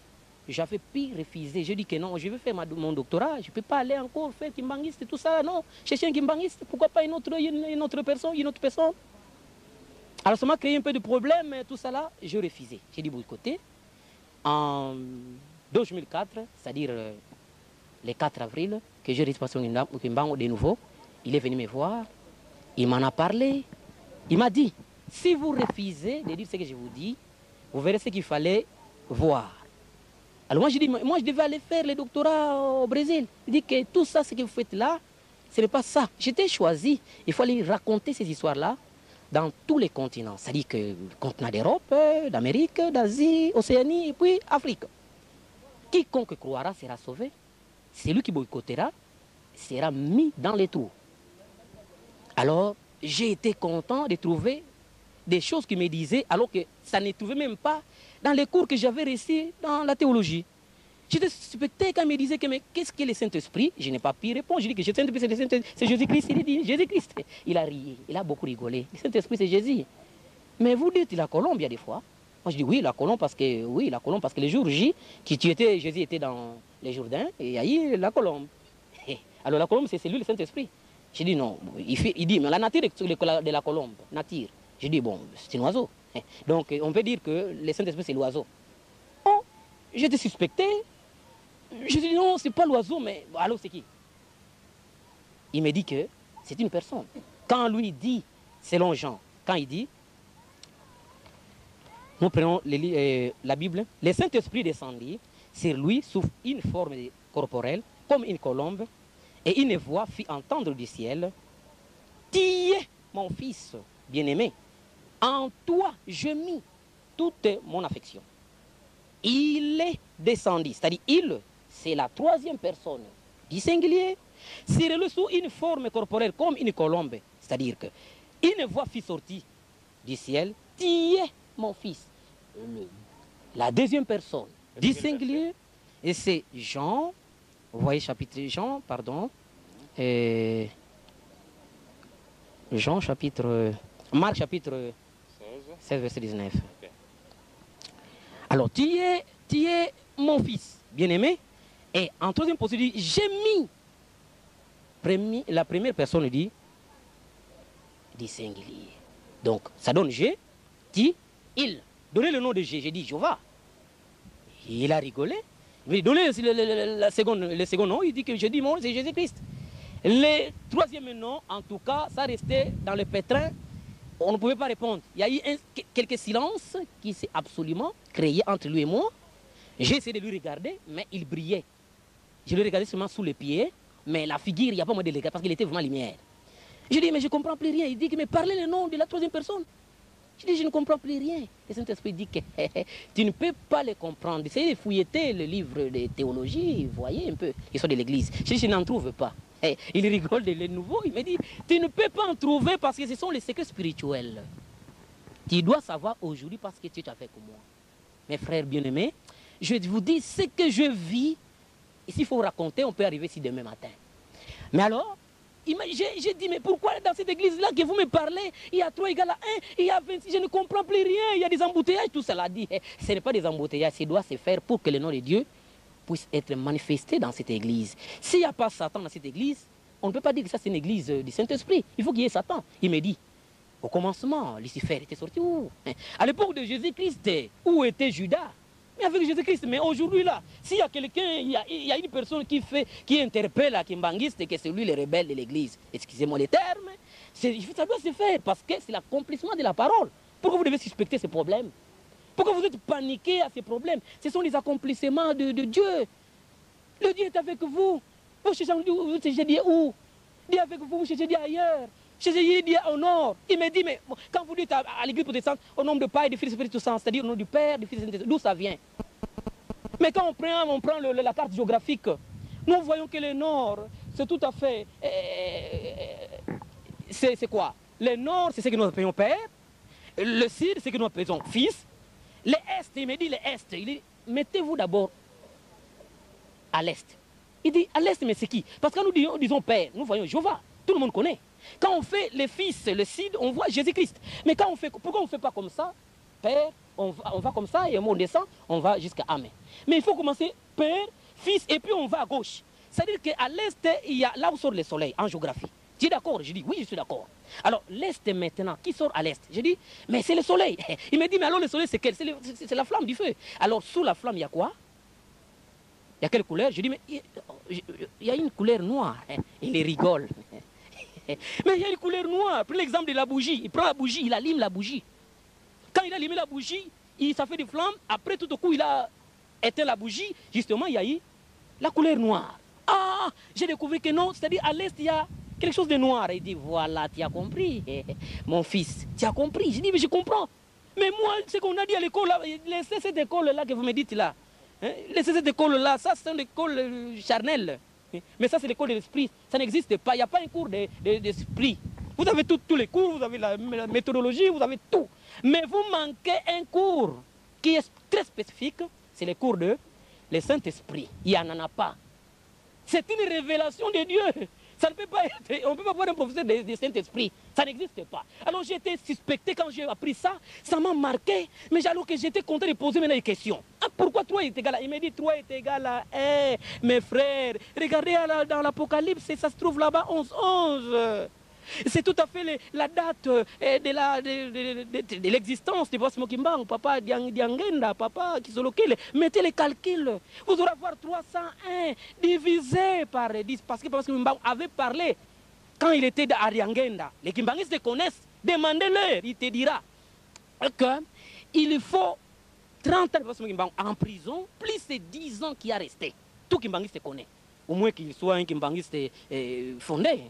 j'avais pu refuser. Je dis que non, je veux faire mon doctorat, je ne peux pas aller encore faire kimbanguiste et tout ça. Non, chercher un kimbanguiste, pourquoi pas une autre personne. Alors ça m'a créé un peu de problème, tout ça là, je refusais. J'ai dit boycotter. En 2004, c'est-à-dire le 4 avril, que j'ai reçu Kimbangu de nouveau, il est venu me voir, il m'en a parlé. Il m'a dit, si vous refusez de dire ce que je vous dis, vous verrez ce qu'il fallait voir. Alors moi, je dis, moi je devais aller faire le doctorat au Brésil. Il dit que tout ça, ce que vous faites là, ce n'est pas ça. J'étais choisi. Il fallait raconter ces histoires-là dans tous les continents. C'est-à-dire que le continent d'Europe, d'Amérique, d'Asie, Océanie et puis Afrique. Quiconque croira sera sauvé. Celui qui boycottera sera mis dans les trous. Alors, j'ai été content de trouver des choses qui me disaient, alors que ça ne trouvait même pas dans les cours que j'avais reçus dans la théologie. J'étais suspecté quand il me disait que mais qu'est-ce que le Saint-Esprit? Je n'ai pas pu répondre. Je dis que le Saint-Esprit, c'est Jésus-Christ. Il dit Jésus-Christ. Il a ri, il a beaucoup rigolé. Le Saint-Esprit, c'est Jésus. Mais vous dites la colombe, il y a des fois. Moi, je dis oui, la colombe, parce que le jour J, Jésus était dans les Jourdains, et il y a eu la colombe. Alors la colombe, c'est celui, le Saint-Esprit. Je dis non. Il dit, mais la nature de la colombe, nature. Je dis, bon, c'est un oiseau. Donc, on peut dire que le Saint-Esprit, c'est l'oiseau. Oh, j'étais suspecté. Je dis, non, c'est pas l'oiseau, mais alors c'est qui? Il me dit que c'est une personne. Quand lui dit, selon Jean, quand il dit, nous prenons la Bible, le Saint-Esprit descendit sur lui sous une forme corporelle, comme une colombe, et une voix fit entendre du ciel, « Tu es mon fils bien-aimé, en toi je mis toute mon affection. » Il est descendu, c'est-à-dire il, c'est la troisième personne du singulier, sur lui sous une forme corporelle comme une colombe, c'est-à-dire que une voix fit sortir du ciel, « Tu es mon fils. » La deuxième personne du singulier, et c'est Jean. Vous voyez chapitre Jean, pardon. Jean chapitre... Marc chapitre 16 verset 19. Okay. Alors, tu es mon fils bien-aimé. Et en troisième position, il dit, j'ai mis... La première personne dit singulier. Donc, ça donne j'ai, tu, il. Donnez le nom de J'ai dit Jéhovah. Il a rigolé. Mais donnez le second nom, il dit que j'ai dit mon nom, c'est Jésus-Christ. Le troisième nom, en tout cas, ça restait dans le pétrin. On ne pouvait pas répondre. Il y a eu quelques silences qui s'est absolument créé entre lui et moi. J'ai essayé de lui regarder, mais il brillait. Je le regardais seulement sous les pieds, mais la figure, il n'y a pas moyen de le regarder parce qu'il était vraiment lumière. Je dis, mais je ne comprends plus rien. Il dit, mais parlez le nom de la troisième personne. Je dis, je ne comprends plus rien. Le Saint-Esprit dit que tu ne peux pas le comprendre. Essayez de fouilleter le livre de théologie, voyez un peu, ils sont de l'église. Je dis, je n'en trouve pas. Il rigole de nouveau, il me dit, tu ne peux pas en trouver parce que ce sont les secrets spirituels. Tu dois savoir aujourd'hui parce que tu es avec moi. Mes frères bien-aimés, je vous dis ce que je vis. Et s'il faut raconter, on peut arriver ici demain matin. Mais alors, j'ai dit, mais pourquoi dans cette église-là que vous me parlez, il y a 3 égale à 1, il y a 26, je ne comprends plus rien, il y a des embouteillages, tout cela dit. Ce n'est pas des embouteillages, ça doit se faire pour que le nom de Dieu puisse être manifesté dans cette église. S'il n'y a pas Satan dans cette église, on ne peut pas dire que ça c'est une église du Saint-Esprit. Il faut qu'il y ait Satan. Il me dit, au commencement, Lucifer était sorti où? À l'époque de Jésus-Christ, où était Judas? Avec Jésus-Christ, mais aujourd'hui là, s'il y a quelqu'un, il y a une personne qui interpelle à Kimbanguiste, que c'est lui le rebelle de l'église, excusez-moi les termes, ça doit se faire parce que c'est l'accomplissement de la parole. Pourquoi vous devez suspecter ces problèmes? Pourquoi vous êtes paniqué à ces problèmes? Ce sont les accomplissements de Dieu. Le Dieu est avec vous. Vous cherchez Dieu où? Dieu est avec vous, vous cherchez Dieu ailleurs. Jésus dit au nord. Il me dit, mais quand vous dites à l'église protestante, au nom du Père, du Fils et du Esprit Saint, c'est-à-dire au nom du Père, du Fils et du Esprit, d'où ça vient? Mais quand on prend la carte géographique, nous voyons que le nord, c'est tout à fait... c'est quoi? Le nord, c'est ce que nous appelons Père. Le sud, c'est ce que nous appelons Fils. L'est, il me dit l'est. Il dit, mettez-vous d'abord à l'est. Il dit, à l'est, mais c'est qui? Parce que nous disons Père, nous voyons Jéhovah. Tout le monde connaît. Quand on fait les fils, le sud, on voit Jésus-Christ. Mais quand on fait, pourquoi on ne fait pas comme ça? Père, on va comme ça et on descend, on va jusqu'à Amen. Mais il faut commencer Père, Fils, et puis on va à gauche. C'est-à-dire qu'à l'est, il y a là où sort le soleil en géographie. Tu es d'accord? Je dis, oui, je suis d'accord. Alors, l'est maintenant, qui sort à l'est? Je dis, mais c'est le soleil. Il me dit, mais alors le soleil, c'est quel? C'est la flamme du feu. Alors, sous la flamme, il y a quoi? Il y a quelle couleur? Je dis, mais il y a une couleur noire. Il rigole. Mais il y a une couleur noire. Prenez l'exemple de la bougie. Il prend la bougie, il allume la bougie. Quand il a allumé la bougie, ça fait des flammes. Après, tout au coup, il a éteint la bougie. Justement, il y a eu la couleur noire. Ah, j'ai découvert que non. C'est-à-dire, à l'est, il y a quelque chose de noir. Il dit, voilà, tu as compris. Mon fils, tu as compris. Je dis, mais je comprends. Mais moi, ce qu'on a dit à l'école, laissez cette école-là que vous me dites là. Laissez cette école-là. Ça, c'est une école charnelle. Mais ça, c'est l'école de l'esprit. Ça n'existe pas. Il n'y a pas un cours d'esprit. Vous avez tous les cours, vous avez la méthodologie, vous avez tout. Mais vous manquez un cours qui est très spécifique. C'est le cours de le Saint-Esprit. Il n'y en a pas. C'est une révélation de Dieu. Ça ne peut pas être, on ne peut pas voir un professeur de Saint-Esprit. Ça n'existe pas. Alors j'ai été suspecté quand j'ai appris ça. Ça m'a marqué. Mais alors que j'étais content de poser maintenant des questions. Ah, pourquoi 3 est égal à... Il m'a dit 3 est égal à 1. Mes frères, regardez dans l'Apocalypse, ça se trouve là-bas 11. C'est tout à fait la date de l'existence de Boss Mokimbang, papa Diangenda, papa Kisolokele. Mettez les calculs. Vous aurez voir 301 divisé par 10. Parce que Boss Mokimbang avait parlé quand il était à Diangenda. Les Kimbangistes connaissent. Demandez-leur, il te dira qu'il faut 30 ans de Boss Mokimbang en prison, plus ces 10 ans qui a resté. Tout Kimbangiste connaît. Au moins qu'il soit un Kimbangiste fondé.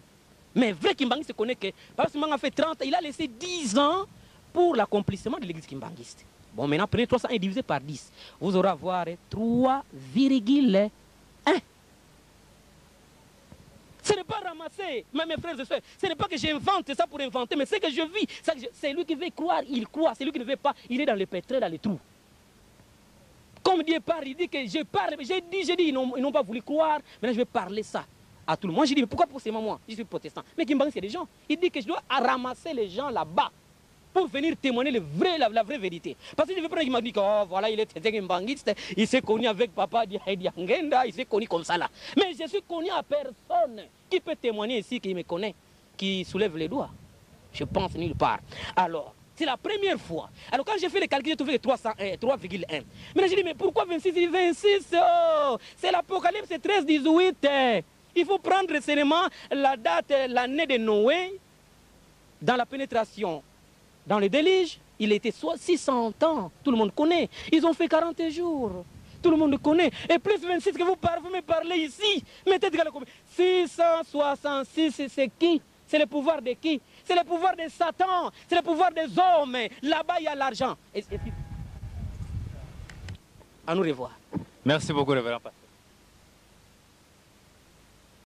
Mais vrai Kimbangiste se connaît que parce qu'il a fait 30, il a laissé 10 ans pour l'accomplissement de l'église Kimbangiste. Bon, maintenant, prenez 301 divisé par 10. Vous aurez à voir 3,1. Ce n'est pas ramasser, mes frères et soeurs. Ce n'est pas que j'invente ça pour inventer, mais c'est que je vis. C'est lui qui veut croire, il croit. C'est lui qui ne veut pas, il est dans le pétrin, dans les trous. Comme Dieu parle, il dit que je parle. J'ai dit, ils n'ont pas voulu croire. Maintenant, je vais parler ça à tout le monde. J'ai dit, mais pourquoi pour moi? Je suis protestant. Mais Kimbangiste, c'est des gens. Il dit que je dois ramasser les gens là-bas pour venir témoigner la vraie vérité. Parce que je veux prendre qui m'a dit que oh, voilà, il est Kimbangiste, il s'est connu avec papa Diangenda, il s'est connu comme ça là. Mais je suis connu à personne qui peut témoigner ici, qui me connaît, qui soulève les doigts. Je pense nulle part. Alors, c'est la première fois. Alors quand j'ai fait les calculs, j'ai trouvé 3,1. Mais j'ai dit, mais pourquoi 26? 26, oh, c'est l'Apocalypse 13, 18. Il faut prendre seulement la date, l'année de Noé, dans la pénétration, dans le déluge, il était soit 600 ans, tout le monde connaît. Ils ont fait 40 jours, tout le monde connaît. Et plus 26 que vous me parlez ici, mettez égal combien? 666, c'est qui? C'est le pouvoir de qui? C'est le pouvoir de Satan, c'est le pouvoir des hommes. Là-bas, il y a l'argent. À nous revoir. Merci beaucoup, révérend pasteur.